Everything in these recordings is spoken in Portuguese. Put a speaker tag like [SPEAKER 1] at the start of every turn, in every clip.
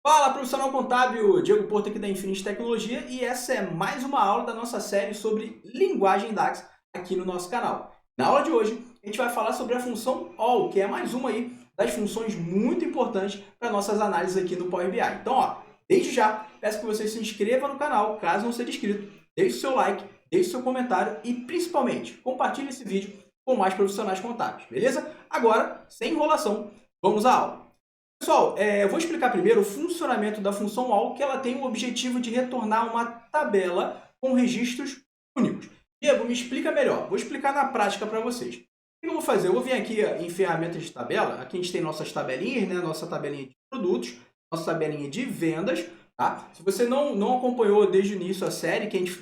[SPEAKER 1] Fala, profissional contábil! Diego Porto aqui da Infinity Tecnologia e essa é mais uma aula da nossa série sobre linguagem DAX aqui no nosso canal. Na aula de hoje, a gente vai falar sobre a função ALL, que é mais uma aí das funções muito importantes para nossas análises aqui no Power BI. Então, desde já, peço que você se inscreva no canal, caso não seja inscrito, deixe o seu like, deixe o seu comentário e, principalmente, compartilhe esse vídeo com mais profissionais contábeis, beleza? Agora, sem enrolação, vamos à aula. Pessoal, eu vou explicar primeiro o funcionamento da função ALL, que ela tem o objetivo de retornar uma tabela com registros únicos. Diego, me explica melhor. Vou explicar na prática para vocês. O que eu vou fazer? Eu vou vir aqui em ferramentas de tabela. Aqui a gente tem nossas tabelinhas, né? Nossa tabelinha de produtos, nossa tabelinha de vendas. Tá? Se você não acompanhou desde o início a série, que a gente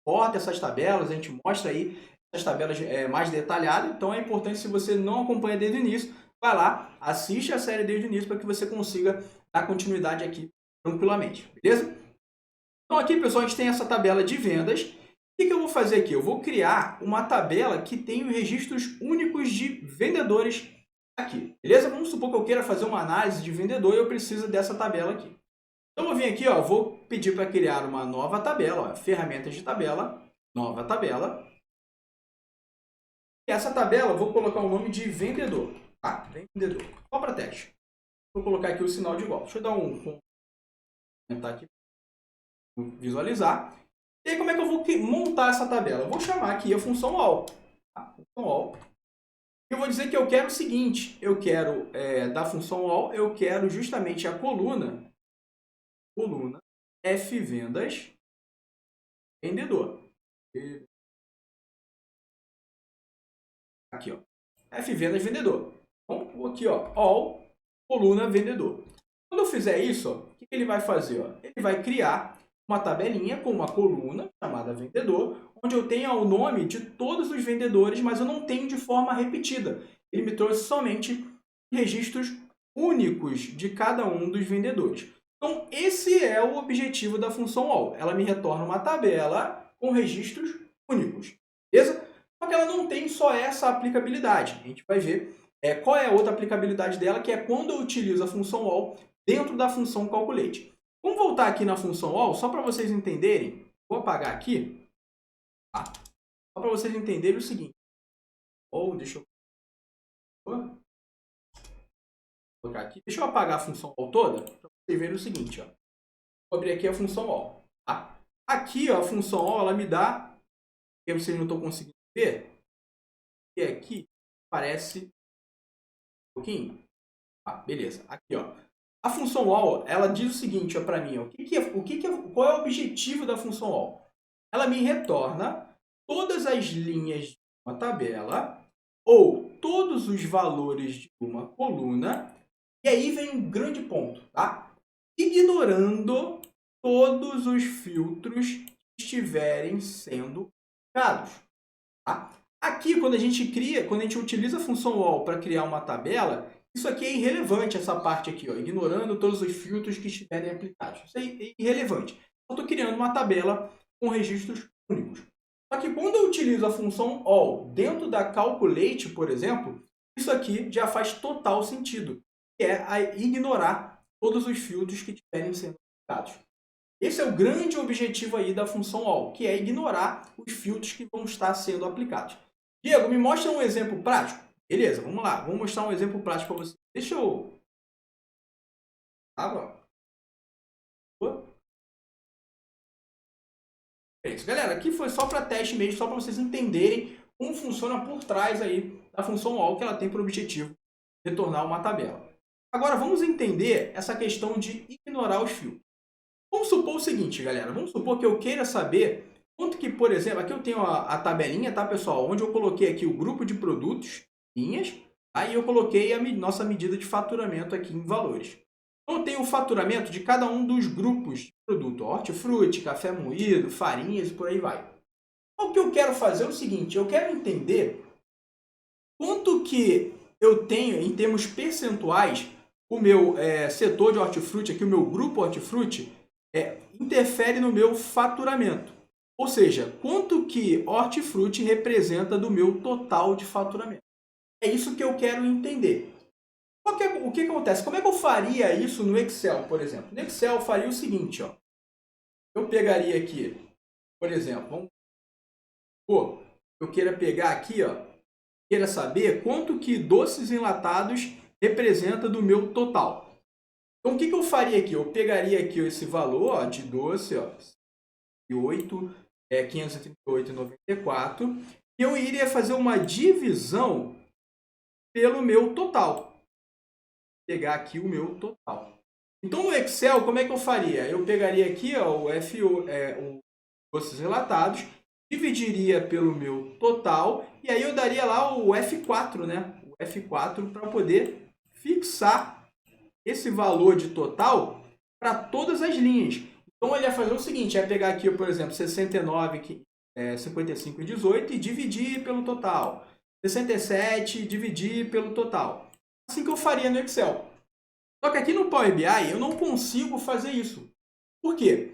[SPEAKER 1] corta essas tabelas, a gente mostra aí essas tabelas mais detalhadas. Então é importante, se você não acompanha desde o início, vai lá, assiste a série desde o início para que você consiga dar continuidade aqui tranquilamente, beleza? Então aqui, pessoal, a gente tem essa tabela de vendas. O que eu vou fazer aqui? Eu vou criar uma tabela que tem os registros únicos de vendedores aqui, beleza? Vamos supor que eu queira fazer uma análise de vendedor e eu preciso dessa tabela aqui. Então eu vou vir aqui, vou pedir para criar uma nova tabela, ferramentas de tabela, nova tabela. E essa tabela eu vou colocar o nome de vendedor. Tá, vendedor. Só para teste. Vou colocar aqui o sinal de igual. Deixa eu dar aumentar aqui, visualizar. E aí, como é que eu vou montar essa tabela? Eu vou chamar aqui a função ALL. Tá? Função ALL. Eu vou dizer que eu quero o seguinte. Eu quero, da função ALL, eu quero justamente a coluna F vendas vendedor. Aqui, F vendas vendedor. Então, aqui, ALL, coluna vendedor. Quando eu fizer isso, o que ele vai fazer? Ele vai criar uma tabelinha com uma coluna chamada vendedor, onde eu tenho o nome de todos os vendedores, mas eu não tenho de forma repetida. Ele me trouxe somente registros únicos de cada um dos vendedores. Então, esse é o objetivo da função ALL. Ela me retorna uma tabela com registros únicos. Beleza? Só que ela não tem só essa aplicabilidade. A gente vai ver qual é a outra aplicabilidade dela, que é quando eu utilizo a função ALL dentro da função calculate. Vamos voltar aqui na função ALL, só para vocês entenderem. Vou apagar aqui. Tá? Só para vocês entenderem o seguinte. Deixa eu colocar aqui. Deixa eu apagar a função ALL toda, para vocês verem o seguinte. Vou abrir aqui a função ALL. Tá? Aqui, a função ALL, ela me dá, que vocês não estão conseguindo ver, e aqui aparece um pouquinho. Beleza. Aqui, a função ALL, ela diz o seguinte para mim, qual é o objetivo da função ALL? Ela me retorna todas as linhas de uma tabela ou todos os valores de uma coluna, e aí vem um grande ponto, tá? Ignorando todos os filtros que estiverem sendo aplicados. Tá? Aqui, quando a gente utiliza a função ALL para criar uma tabela, isso aqui é irrelevante, essa parte aqui, ignorando todos os filtros que estiverem aplicados. Isso é irrelevante. Eu estou criando uma tabela com registros únicos. Só que quando eu utilizo a função ALL dentro da calculate, por exemplo, isso aqui já faz total sentido, que é ignorar todos os filtros que estiverem sendo aplicados. Esse é o grande objetivo aí da função ALL, que é ignorar os filtros que vão estar sendo aplicados. Diego, me mostra um exemplo prático. Beleza, vamos lá. Vou mostrar um exemplo prático para você. Deixa eu... É isso, galera. Aqui foi só para teste mesmo, só para vocês entenderem como funciona por trás aí da função ALL, que ela tem por objetivo retornar uma tabela. Agora, vamos entender essa questão de ignorar os filtros. Vamos supor o seguinte, galera. Vamos supor que eu queira saber quanto que, por exemplo, aqui eu tenho a tabelinha, tá, pessoal? Onde eu coloquei aqui o grupo de produtos, linhas, aí eu coloquei a nossa medida de faturamento aqui em valores. Então, eu tenho o faturamento de cada um dos grupos de produto, hortifruti, café moído, farinhas e por aí vai. Então, o que eu quero fazer é o seguinte, eu quero entender quanto que eu tenho em termos percentuais o meu setor de hortifruti, aqui o meu grupo hortifruti, interfere no meu faturamento. Ou seja, quanto que hortifruti representa do meu total de faturamento. É isso que eu quero entender. O que acontece? Como é que eu faria isso no Excel, por exemplo? No Excel eu faria o seguinte, ó. Eu pegaria aqui, por exemplo, eu queira pegar aqui, ó, queira saber quanto que doces enlatados representa do meu total. Então, o que eu faria aqui? Eu pegaria aqui esse valor, ó, de doce, ó, 538,94, e eu iria fazer uma divisão pelo meu total. Vou pegar aqui o meu total. Então, no Excel, como é que eu faria? Eu pegaria aqui, ó, o doces relatados, dividiria pelo meu total, e aí eu daria lá o F4, né? O F4 para poder fixar esse valor de total para todas as linhas. Então, ele ia fazer o seguinte, ia pegar aqui, por exemplo, 69, 55 e 18 e dividir pelo total. 67, dividir pelo total. Assim que eu faria no Excel. Só que aqui no Power BI eu não consigo fazer isso. Por quê?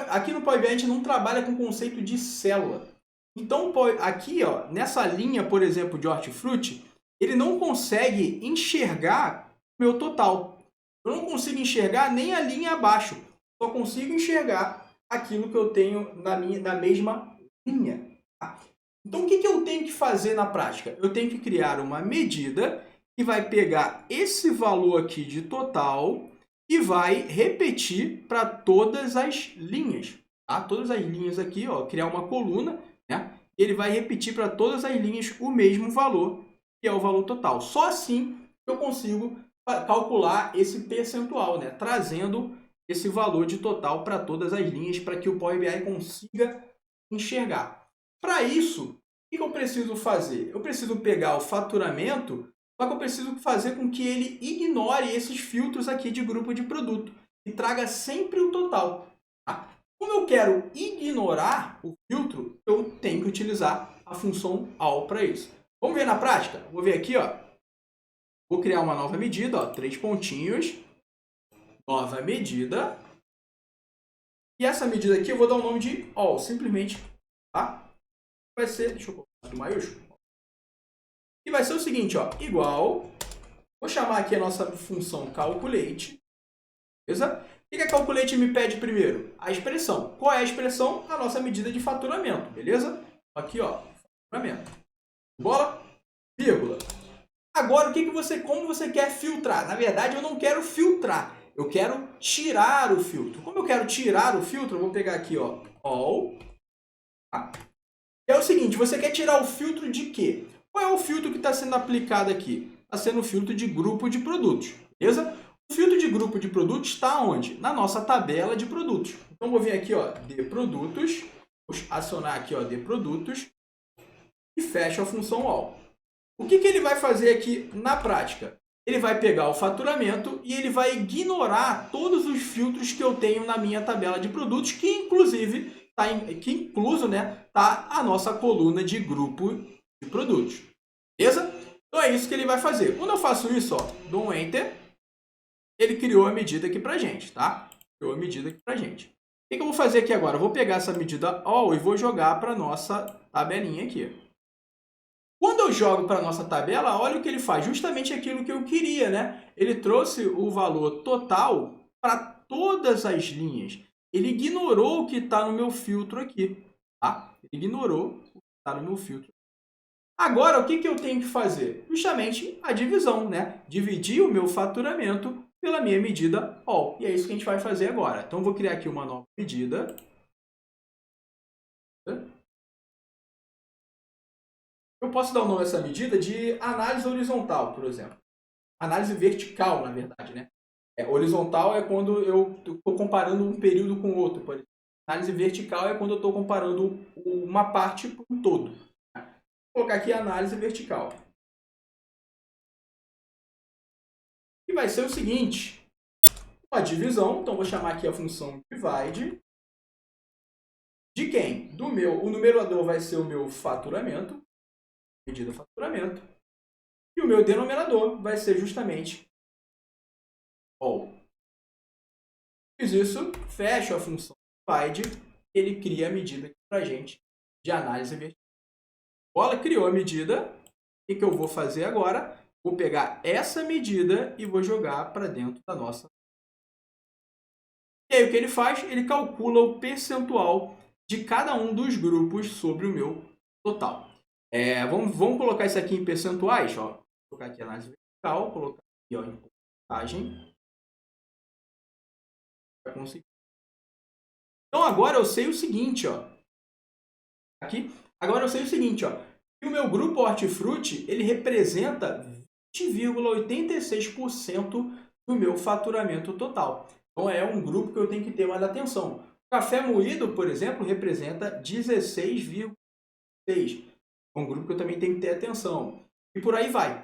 [SPEAKER 1] Aqui no Power BI a gente não trabalha com o conceito de célula. Então, aqui, ó, nessa linha, por exemplo, de hortifruti, ele não consegue enxergar o meu total. Eu não consigo enxergar nem a linha abaixo. Só consigo enxergar aquilo que eu tenho na mesma linha. Tá? Então, o que eu tenho que fazer na prática? Eu tenho que criar uma medida que vai pegar esse valor aqui de total e vai repetir para todas as linhas. Tá? Todas as linhas aqui, ó, criar uma coluna, né? Ele vai repetir para todas as linhas o mesmo valor, que é o valor total. Só assim eu consigo calcular esse percentual, né? Trazendo esse valor de total para todas as linhas, para que o Power BI consiga enxergar. Para isso, o que eu preciso fazer? Eu preciso pegar o faturamento, só que eu preciso fazer com que ele ignore esses filtros aqui de grupo de produto e traga sempre o total. Tá? Como eu quero ignorar o filtro, eu tenho que utilizar a função all para isso. Vamos ver na prática? Vou ver aqui, ó. Vou criar uma nova medida, ó, 3 pontinhos, nova medida. E essa medida aqui eu vou dar o nome de all, simplesmente, tá? Vai ser, deixa eu colocar aqui maiúsculo. E vai ser o seguinte, ó, igual, vou chamar aqui a nossa função calculate, beleza? O que a calculate me pede primeiro? A expressão. Qual é a expressão? A nossa medida de faturamento, beleza? Aqui, ó, faturamento. Bola, vírgula. Agora, como você quer filtrar? Na verdade, eu não quero filtrar. Eu quero tirar o filtro. Como eu quero tirar o filtro, eu vou pegar aqui, ó, all. Tá? É o seguinte, você quer tirar o filtro de quê? Qual é o filtro que está sendo aplicado aqui? Está sendo o filtro de grupo de produtos, beleza? O filtro de grupo de produtos está onde? Na nossa tabela de produtos. Então, vou vir aqui, ó, de produtos, vou acionar aqui, ó, de produtos e fecho a função all. O que ele vai fazer aqui na prática? Ele vai pegar o faturamento e ele vai ignorar todos os filtros que eu tenho na minha tabela de produtos, que inclusive tá a nossa coluna de grupo de produtos. Beleza? Então é isso que ele vai fazer. Quando eu faço isso, ó, dou um Enter, ele criou a medida aqui pra gente, tá? Criou a medida aqui pra gente. O que eu vou fazer aqui agora? Eu vou pegar essa medida all e vou jogar para nossa tabelinha aqui. Quando eu jogo para a nossa tabela, olha o que ele faz. Justamente aquilo que eu queria, né? Ele trouxe o valor total para todas as linhas. Ele ignorou o que está no meu filtro aqui. Tá? Ele ignorou o que está no meu filtro. Agora, o que eu tenho que fazer? Justamente a divisão, né? Dividir o meu faturamento pela minha medida all. E é isso que a gente vai fazer agora. Então, eu vou criar aqui uma nova medida. Eu posso dar o nome a essa medida de análise horizontal, por exemplo. Análise vertical, na verdade, né? Horizontal é quando eu estou comparando um período com o outro, por exemplo. Análise vertical é quando eu estou comparando uma parte com um todo. Vou colocar aqui análise vertical. E vai ser o seguinte, uma divisão, então vou chamar aqui a função divide. De quem? O numerador vai ser o meu faturamento, medida faturamento, e o meu denominador vai ser justamente all. Fiz isso, fecho a função divide, ele cria a medida aqui para a gente de análise vertical. Bola criou a medida, o que eu vou fazer agora? vou pegar essa medida e vou jogar para dentro da nossa. E aí o que ele faz? Ele calcula o percentual de cada um dos grupos sobre o meu total. Vamos colocar isso aqui em percentuais. Ó. Vou colocar aqui análise vertical, colocar aqui ó, em porcentagem. Para conseguir. Então agora eu sei o seguinte, ó. Aqui, agora eu sei o seguinte, ó. Que o meu grupo hortifruti, ele representa 20,86% do meu faturamento total. Então é um grupo que eu tenho que ter mais atenção. O café moído, por exemplo, representa 16,6%. É um grupo que eu também tenho que ter atenção. E por aí vai.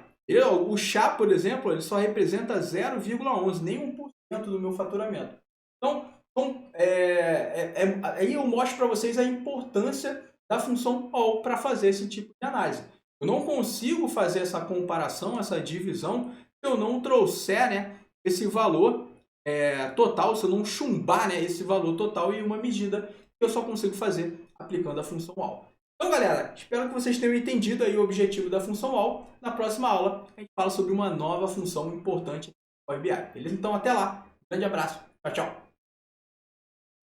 [SPEAKER 1] O chá, por exemplo, ele só representa 0,11%, nem 1% do meu faturamento. Então aí eu mostro para vocês a importância da função ALL para fazer esse tipo de análise. Eu não consigo fazer essa comparação, essa divisão, se eu não trouxer, né, esse valor total, se eu não chumbar, né, esse valor total em uma medida que eu só consigo fazer aplicando a função ALL. Então, galera, espero que vocês tenham entendido aí o objetivo da função ALL. Na próxima aula, a gente fala sobre uma nova função importante no Power BI. Beleza? Então, até lá. Um grande abraço. Tchau, tchau.